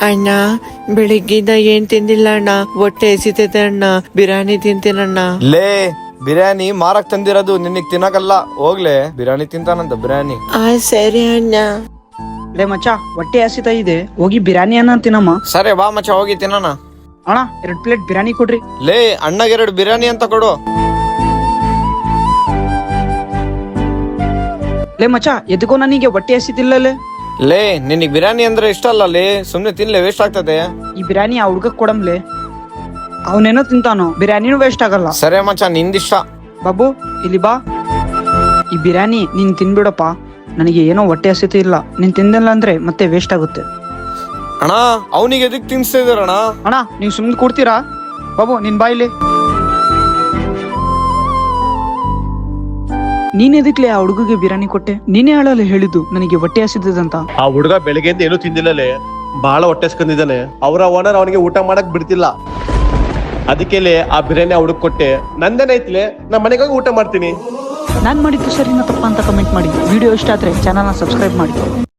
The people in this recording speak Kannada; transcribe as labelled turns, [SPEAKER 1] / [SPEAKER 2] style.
[SPEAKER 1] ಅಣ್ಣ ಬೆಳಿಗ್ಗಿಂದ ಏನ್ ತಿಂದಿಲ್ಲ ಅಣ್ಣ, ಹೊಟ್ಟೆ ಹಸಿತೈತೆ ಅಣ್ಣ, ಬಿರಿಯಾನಿ ತಿಂತೀನಣ್ಣ.
[SPEAKER 2] ಲೇ ಬಿರಿಯಾನಿ ಮಾರಕ್ ತಂದಿರೋದು, ನಿನಗ್ ತಿನ್ನಕಲ್ಲ. ಹೋಗ್ಲೆ ಬಿರಿಯಾನಿ ತಿಂತಾನಂತ ಬಿರಿಯಾನಿ.
[SPEAKER 1] ಸರಿ ಅಣ್ಣ.
[SPEAKER 3] ಲೇ ಮಚ್ಚ ಹೊಟ್ಟೆ ಹಸಿತಾ ಇದೆ, ಹೋಗಿ ಬಿರಿಯಾನಿ ಅನ್ನ ತಿನ್ನಮ್ಮ.
[SPEAKER 2] ಸರಿ ಬಾ ಮಚ್ಚ ಹೋಗಿ ತಿನ್ನೋಣ.
[SPEAKER 3] ಅಣ್ಣ 2 ಪ್ಲೇಟ್ ಬಿರಿಯಾನಿ ಕೊಡ್ರಿ.
[SPEAKER 2] ಲೇ ಅಣ್ಣಗೆ 2 ಬಿರಿಯಾನಿ ಅಂತ ಕೊಡು.
[SPEAKER 3] ಲೇ ಮಚ್ಚ ಎದಕ್ಕೋ ನನಗೆ ಹೊಟ್ಟೆ ಹಸಿತಿಲ್ಲಲೇ.
[SPEAKER 2] ಲೇ ನಿನಗ್ ಬಿರಿಯಾನಿ ಅಂದ್ರೆ ಇಷ್ಟ ಅಲ್ಲ ಲೇ, ಸುಮ್ನೆ ತಿನ್ಲೆ, ವೇಸ್ಟ್ ಆಗ್ತದೆ.
[SPEAKER 3] ಈ ಬಿರಿಯಾನಿ ಆ ಹುಡ್ಗಕ್ ಕೊಡಮ್ಲೆ, ಅವನೇನೋ ತಿಂತಾನೋ, ಬಿರಿಯಾನಿನೂ ವೇಸ್ಟ್ ಆಗಲ್ಲ.
[SPEAKER 2] ಸರಿ ಮಚ್ಚ ನಿಂದಿಷ್ಟ.
[SPEAKER 3] ಬಾಬು ಇಲ್ಲಿ ಬಾ, ಈ ಬಿರಿಯಾನಿ ನೀನ್ ತಿನ್ಬಿಡಪ್ಪ, ನನಗೆ ಏನೋ ಹೊಟ್ಟೆ ಹಸಿತಿ ಇಲ್ಲ. ನೀನ್ ತಿಂದಿಲ್ಲ ಅಂದ್ರೆ ಮತ್ತೆ ವೇಸ್ಟ್ ಆಗುತ್ತೆ.
[SPEAKER 2] ಅಣ್ಣ ಅವನಿಗೆ ಎದಕ್ ತಿನ್ಸ್ತಾ ಇದಾರಣ್ಣ?
[SPEAKER 3] ಅಣ್ಣ ನೀವು ಸುಮ್ನೆ ಕೊಡ್ತೀರಾ? ಬಾಬು ನಿನ್ ಬಾಯಿಲಿ. ನೀನ್ ಎದಕ್ಲೆ ಆ ಹುಡುಗಿಗೆ ಬಿರಿಯಾನಿ ಕೊಟ್ಟೆ? ನೀನೇ ಹೇಳಲ್ಲ ಹೇಳಿದ್ದು ನನಗೆ ಹೊಟ್ಟೆ ಹಸಿದಂತ.
[SPEAKER 4] ಆ ಹುಡುಗ ಬೆಳಗ್ಗೆಯಿಂದ ಏನು ತಿಂದಿಲ್ಲಲೇ, ಬಹಳ ಹೊಟ್ಟೆಸ್ಕೊಂಡಿದ್ದಾನೆ. ಅವರ ಓನರ್ ಅವನಿಗೆ ಊಟ ಮಾಡಕ್ ಬಿಡ್ತಿಲ್ಲ. ಅದಕ್ಕೆ ಆ ಬಿರಿಯಾನಿ ಆ ಹುಡುಗ ಕೊಟ್ಟೆ. ನಂದೇನೈತ್ಲೆ, ನಾ ಮನೆಗೆ ಹೋಗಿ ಊಟ ಮಾಡ್ತೀನಿ.
[SPEAKER 3] ನಾನ್ ಮಾಡಿದ್ದು ಸರಿನಾ ತಪ್ಪ ಅಂತ ಕಮೆಂಟ್ ಮಾಡಿ. ವಿಡಿಯೋ ಇಷ್ಟ ಆದ್ರೆ ಚಾನಲ್ನ ಸಬ್ಸ್ಕ್ರೈಬ್ ಮಾಡಿ.